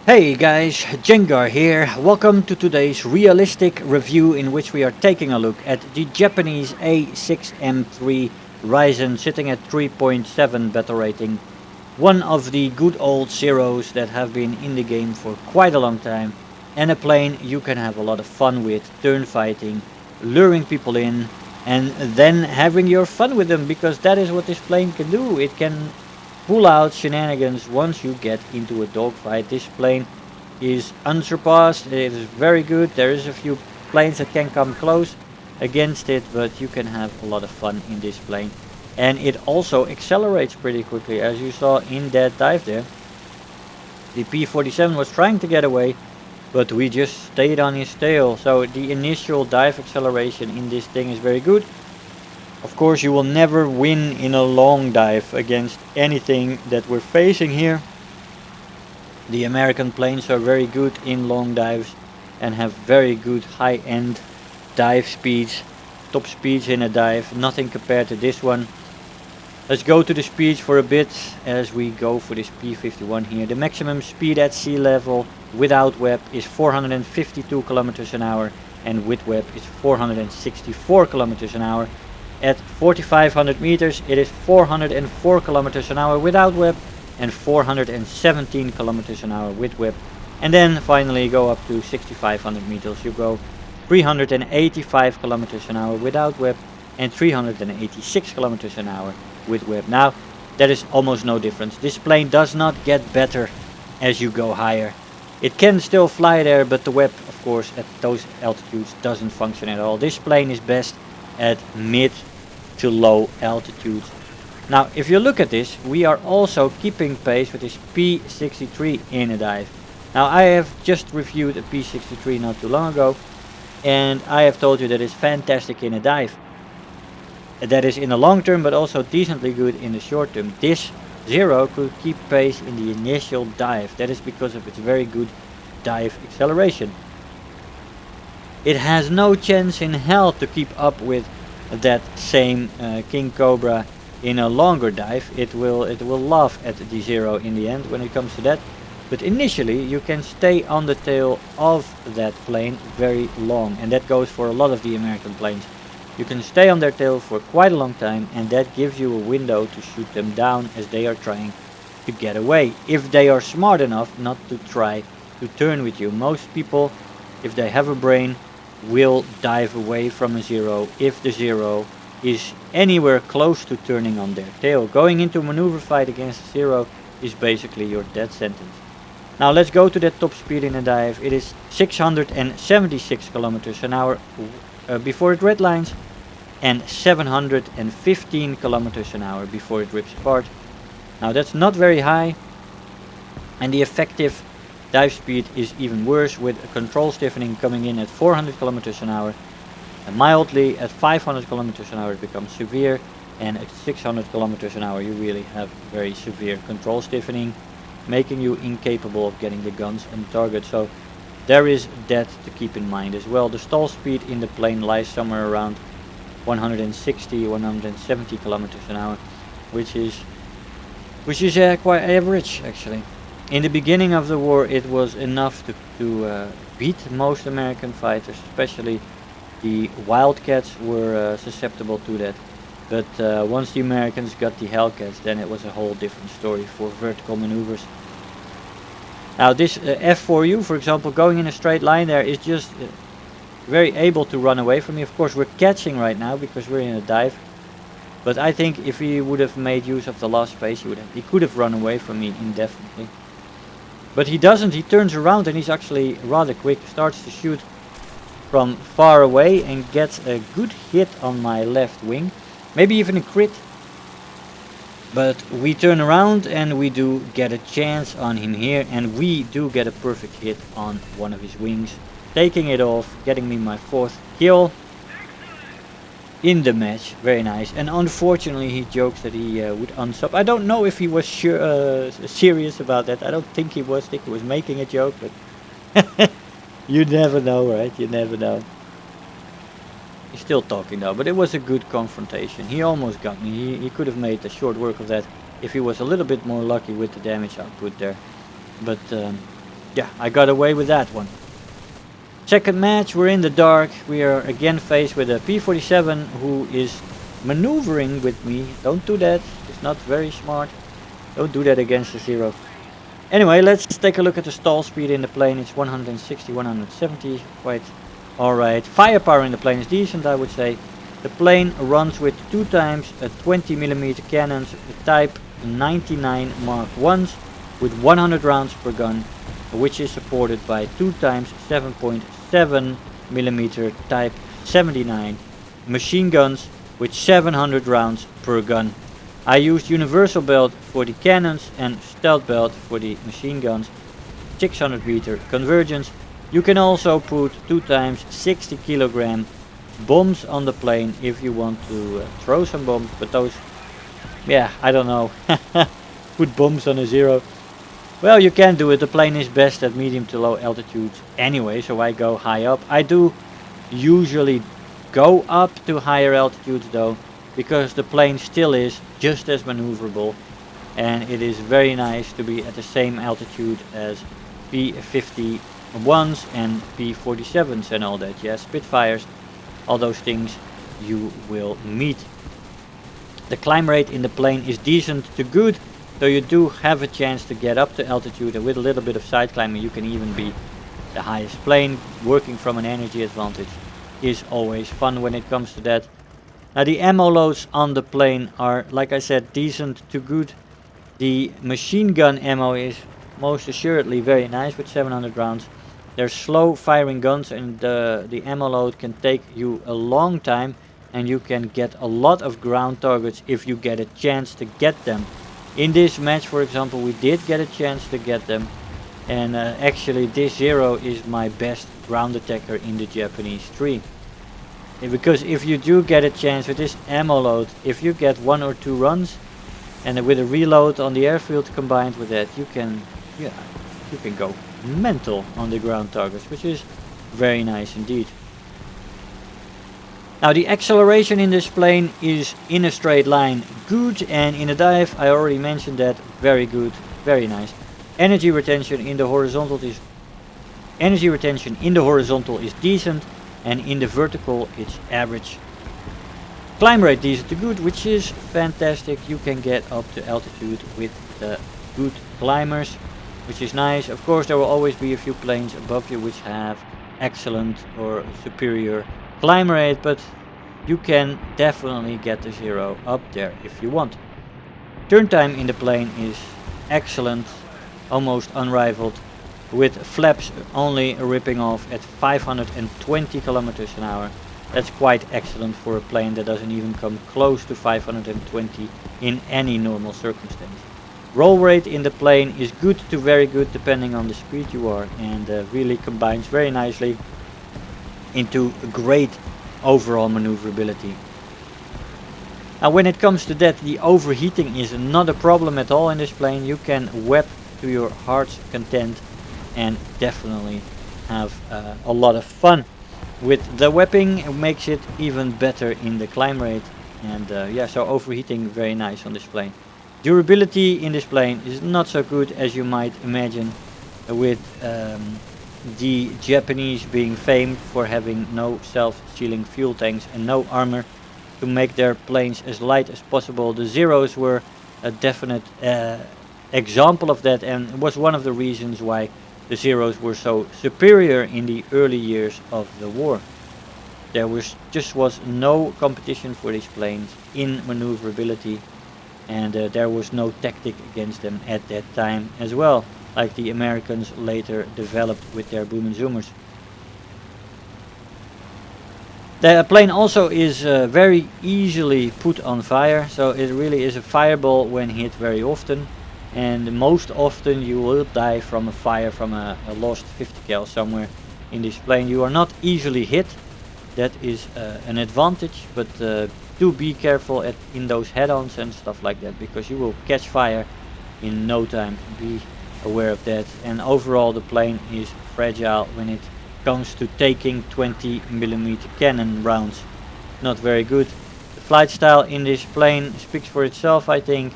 Hey guys, Jengar here. Welcome to today's realistic review in which we are taking a look at the Japanese A6M3 Reisen sitting at 3.7 battle rating. One of the good old Zeros that have been in the game for quite a long time. And a plane you can have a lot of fun with, turn fighting, luring people in, and then having your fun with them, because that is what this plane can do. It can pull out shenanigans once you get into a dogfight. This plane is unsurpassed. It is very good. There is a few planes that can come close against it, but you can have a lot of fun in this plane. And it also accelerates pretty quickly, as you saw in that dive there. The P-47 was trying to get away, but we just stayed on his tail. So the initial dive acceleration in this thing is very good. Of course, you will never win in a long dive against anything that we're facing here. The American planes are very good in long dives and have very good high-end dive speeds, top speeds in a dive, nothing compared to this one. Let's go to the speeds for a bit as we go for this P-51 here. The maximum speed at sea level without web is 452 kilometers an hour, and with web is 464 kilometers an hour. At 4,500 meters it is 404 kilometers an hour without web and 417 kilometers an hour with web. And then finally go up to 6,500 meters. You go 385 kilometers an hour without web and 386 kilometers an hour with web. Now that is almost no difference. This plane does not get better as you go higher. It can still fly there, but the web, of course, at those altitudes doesn't function at all. This plane is best at mid to low altitudes. Now if you look at this, we are also keeping pace with this P-63 in a dive. Now I have just reviewed a P-63 not too long ago, and I have told you that it's fantastic in a dive. That is in the long term, but also decently good in the short term. This Zero could keep pace in the initial dive. That is because of its very good dive acceleration. It has no chance in hell to keep up with that same King Cobra in a longer dive. It will laugh at the Zero in the end when it comes to that. But initially you can stay on the tail of that plane very long, and that goes for a lot of the American planes. You can stay on their tail for quite a long time, and that gives you a window to shoot them down as they are trying to get away, if they are smart enough not to try to turn with you. Most people, if they have a brain, will dive away from a Zero if the Zero is anywhere close to turning on their tail. Going into a maneuver fight against a Zero is basically your death sentence. Now let's go to that top speed in a dive. It is 676 kilometers an hour before it redlines, and 715 kilometers an hour before it rips apart. Now that's not very high, and the effective dive speed is even worse, with a control stiffening coming in at 400 kilometers an hour, and mildly at 500 kilometers an hour it becomes severe, and at 600 kilometers an hour you really have very severe control stiffening, making you incapable of getting the guns on target. So there is that to keep in mind as well. The stall speed in the plane lies somewhere around 160-170 kilometers an hour, which is quite average actually. In the beginning of the war it was enough to beat most American fighters, especially the Wildcats were susceptible to that. But once the Americans got the Hellcats, then it was a whole different story for vertical maneuvers. Now this F4U, for example, going in a straight line there is just very able to run away from me. Of course we're catching right now because we're in a dive. But I think if he would have made use of the lost space, he could have run away from me indefinitely. But he doesn't. He turns around and he's actually rather quick. Starts to shoot from far away and gets a good hit on my left wing. Maybe even a crit. But we turn around and we do get a chance on him here, and we do get a perfect hit on one of his wings, taking it off, getting me my 4th kill in the match. Very nice. And unfortunately he jokes that he would unsub. I don't know if he was serious about that. I don't think he was. I think he was making a joke, but you never know, right? You never know. He's still talking though, but it was a good confrontation. He almost got me. He could have made a short work of that if he was a little bit more lucky with the damage output there. But yeah, I got away with that one. Second match, we're in the dark. We are again faced with a P-47 who is maneuvering with me. Don't do that. It's not very smart. Don't do that against the Zero. Anyway, let's take a look at the stall speed in the plane. It's 160, 170. Quite alright. Firepower in the plane is decent, I would say. The plane runs with 2 times a 20mm cannons, type 99 Mark 1s with 100 rounds per gun, which is supported by 2 times 7.7mm type 79 machine guns with 700 rounds per gun. I used universal belt for the cannons and stealth belt for the machine guns. 600 meter convergence. You can also put 2 times 60 kilogram bombs on the plane if you want to throw some bombs, but those, yeah, I don't know. Put bombs on a Zero. Well, you can do it. The plane is best at medium to low altitudes anyway, so I go high up. I do usually go up to higher altitudes though, because the plane still is just as maneuverable, and it is very nice to be at the same altitude as P-51s and P-47s and all that. Yeah, Spitfires, all those things you will meet. The climb rate in the plane is decent to good, so you do have a chance to get up to altitude, and with a little bit of side climbing you can even be the highest plane. Working from an energy advantage is always fun when it comes to that. Now the ammo loads on the plane are, like I said, decent to good. The machine gun ammo is most assuredly very nice with 700 rounds. They're slow firing guns, and the ammo load can take you a long time, and you can get a lot of ground targets if you get a chance to get them. In this match, for example, we did get a chance to get them, and actually this Zero is my best ground attacker in the Japanese tree. Because if you do get a chance with this ammo load, if you get 1 or 2 runs, and with a reload on the airfield combined with that, you can go mental on the ground targets, which is very nice indeed. Now the acceleration in this plane is in a straight line good, and in a dive, I already mentioned that, very good, very nice. Energy retention in the horizontal is decent, and in the vertical it's average. Climb rate decent to good, which is fantastic. You can get up to altitude with the good climbers, which is nice. Of course, there will always be a few planes above you which have excellent or superior climb rate, but you can definitely get the Zero up there if you want. Turn time in the plane is excellent, almost unrivaled, with flaps only ripping off at 520 kilometers an hour. That's quite excellent for a plane that doesn't even come close to 520 in any normal circumstance. Roll rate in the plane is good to very good depending on the speed you are, and really combines very nicely into great overall maneuverability. Now when it comes to that, the overheating is not a problem at all in this plane. You can web to your heart's content and definitely have a lot of fun with the webbing. It makes it even better in the climb rate, and yeah, so overheating very nice on this plane. Durability in this plane is not so good as you might imagine, with the Japanese being famed for having no self-sealing fuel tanks and no armor to make their planes as light as possible. The Zeros were a definite example of that, and it was one of the reasons why the Zeros were so superior in the early years of the war. There just was no competition for these planes in maneuverability, and there was no tactic against them at that time as well, like the Americans later developed with their boom and zoomers. The plane also is very easily put on fire, so it really is a fireball when hit very often, and most often you will die from a fire from a lost 50 cal somewhere in this plane. You are not easily hit, that is an advantage, but do be careful in those head-ons and stuff like that, because you will catch fire in no time. Be aware of that. And overall the plane is fragile when it comes to taking 20mm cannon rounds. Not very good. The flight style in this plane speaks for itself, I think.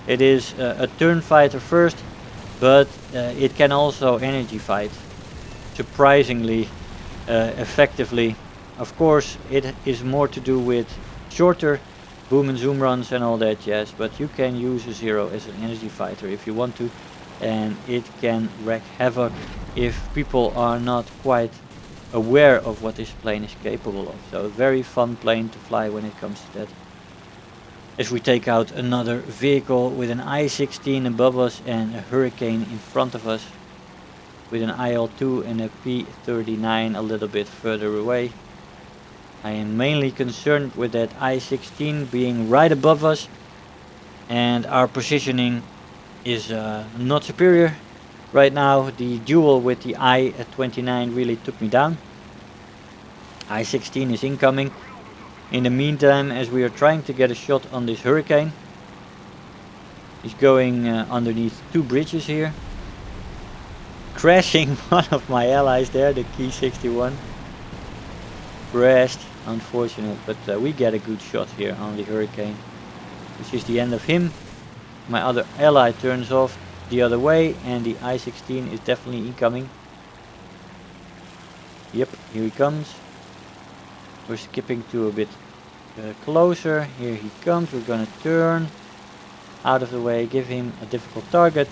It is a turn fighter first, but it can also energy fight surprisingly effectively. Of course, it is more to do with shorter boom and zoom runs and all that, yes, but you can use a Zero as an energy fighter if you want to, and it can wreak havoc if people are not quite aware of what this plane is capable of. So a very fun plane to fly when it comes to that. As we take out another vehicle with an I-16 above us and a Hurricane in front of us, with an IL-2 and a P-39 a little bit further away. I am mainly concerned with that I-16 being right above us, and our positioning is not superior. Right now the duel with the I-29 really took me down. I-16 is incoming. In the meantime, as we are trying to get a shot on this Hurricane, he's going underneath two bridges here, crashing one of my allies there, the Key 61. Crashed, unfortunate, but we get a good shot here on the Hurricane, which is the end of him. My other ally turns off the other way, and the I-16 is definitely incoming. Yep, here he comes. We're skipping to a bit closer. Here he comes. We're gonna turn out of the way, give him a difficult target,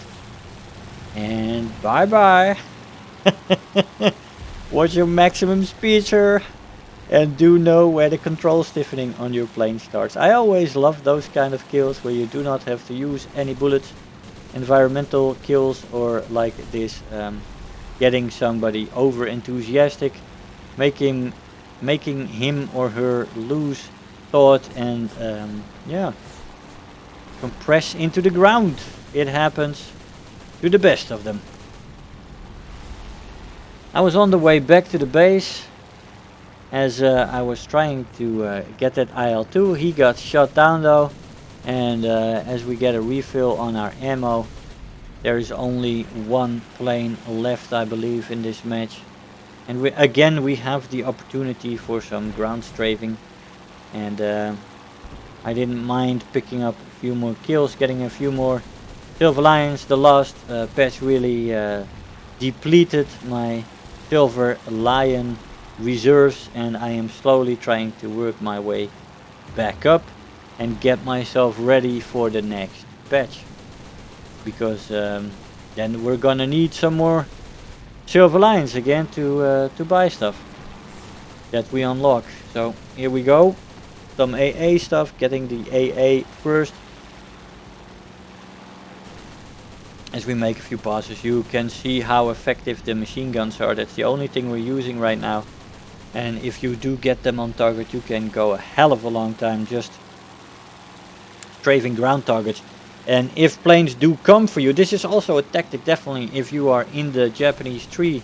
and bye bye. Watch your maximum speed, sir, and do know where the control stiffening on your plane starts. I always love those kind of kills where you do not have to use any bullets, environmental kills, or like this, getting somebody over enthusiastic, making him or her lose thought and yeah, compress into the ground. It happens to the best of them. I was on the way back to the base as I was trying to get that IL-2. He got shot down though, and as we get a refill on our ammo, there is only one plane left, I believe, in this match. And we have the opportunity for some ground strafing, and I didn't mind picking up a few more kills, getting a few more Silver Lions. The last patch really depleted my Silver Lion reserves, and I am slowly trying to work my way back up and get myself ready for the next patch, because then we're gonna need some more Silver Lions again to buy stuff that we unlock. So here we go, some AA stuff, getting the AA first. As we make a few passes, you can see how effective the machine guns are. That's the only thing we're using right now, and if you do get them on target, you can go a hell of a long time just strafing ground targets. And if planes do come for you, this is also a tactic, definitely, if you are in the Japanese tree,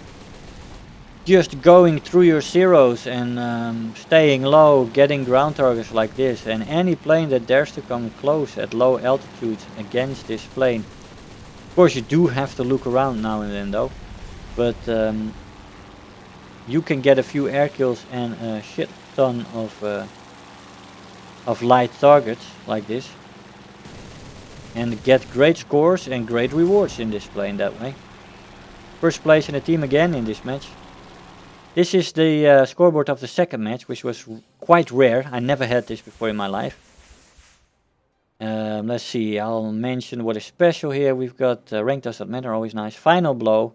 just going through your zeros and staying low, getting ground targets like this, and any plane that dares to come close at low altitude against this plane. Of course, you do have to look around now and then though, but you can get a few air kills and a shit ton of light targets like this, and get great scores and great rewards in this plane that way. First place in the team again in this match. This is the scoreboard of the second match, which was quite rare. I never had this before in my life. Let's see, I'll mention what is special here. We've got rank doesn't matter, always nice. Final blow,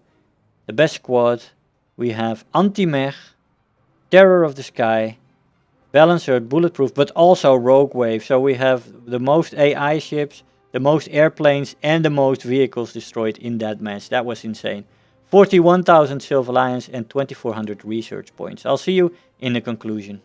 the best squad. We have Anti-Mech, Terror of the Sky, Balancer, Bulletproof, but also Rogue Wave. So we have the most AI ships, the most airplanes, and the most vehicles destroyed in that match. That was insane. 41,000 Silver Lions and 2,400 research points. I'll see you in the conclusion.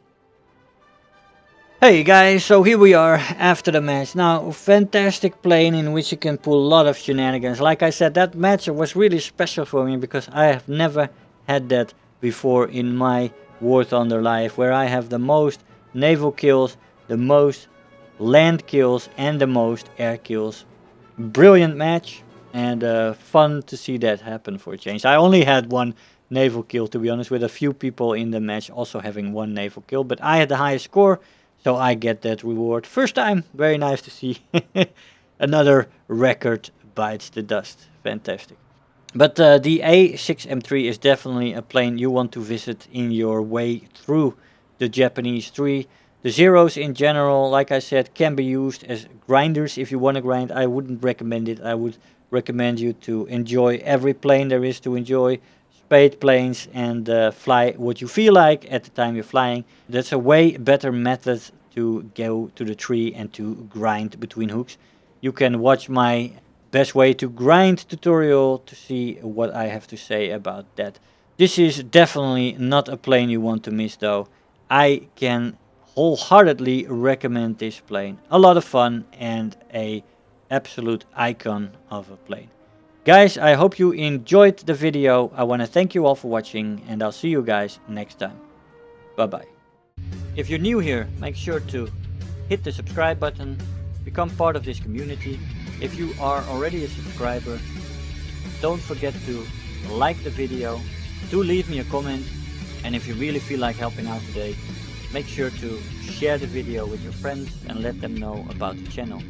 Hey guys, so here we are after the match. Now, fantastic plane in which you can pull a lot of shenanigans. Like I said, that match was really special for me because I have never had that before in my War Thunder life, where I have the most naval kills, the most land kills, and the most air kills. Brilliant match, and fun to see that happen for a change. I only had one naval kill, to be honest, with a few people in the match also having one naval kill, but I had the highest score, so I get that reward. First time, very nice to see. Another record bites the dust. Fantastic. But the A6M3 is definitely a plane you want to visit in your way through the Japanese tree. The Zeros in general, like I said, can be used as grinders if you want to grind. I wouldn't recommend it. I would recommend you to enjoy every plane there is to enjoy, spade planes, and fly what you feel like at the time you're flying. That's a way better method to go to the tree and to grind between hooks. You can watch my best way to grind tutorial to see what I have to say about that. This is definitely not a plane you want to miss though. I can wholeheartedly recommend this plane. A lot of fun and a absolute icon of a plane. Guys, I hope you enjoyed the video. I want to thank you all for watching and I'll see you guys next time. Bye bye. If you're new here, make sure to hit the subscribe button, become part of this community. If you are already a subscriber, don't forget to like the video, do leave me a comment, and if you really feel like helping out today, make sure to share the video with your friends and let them know about the channel.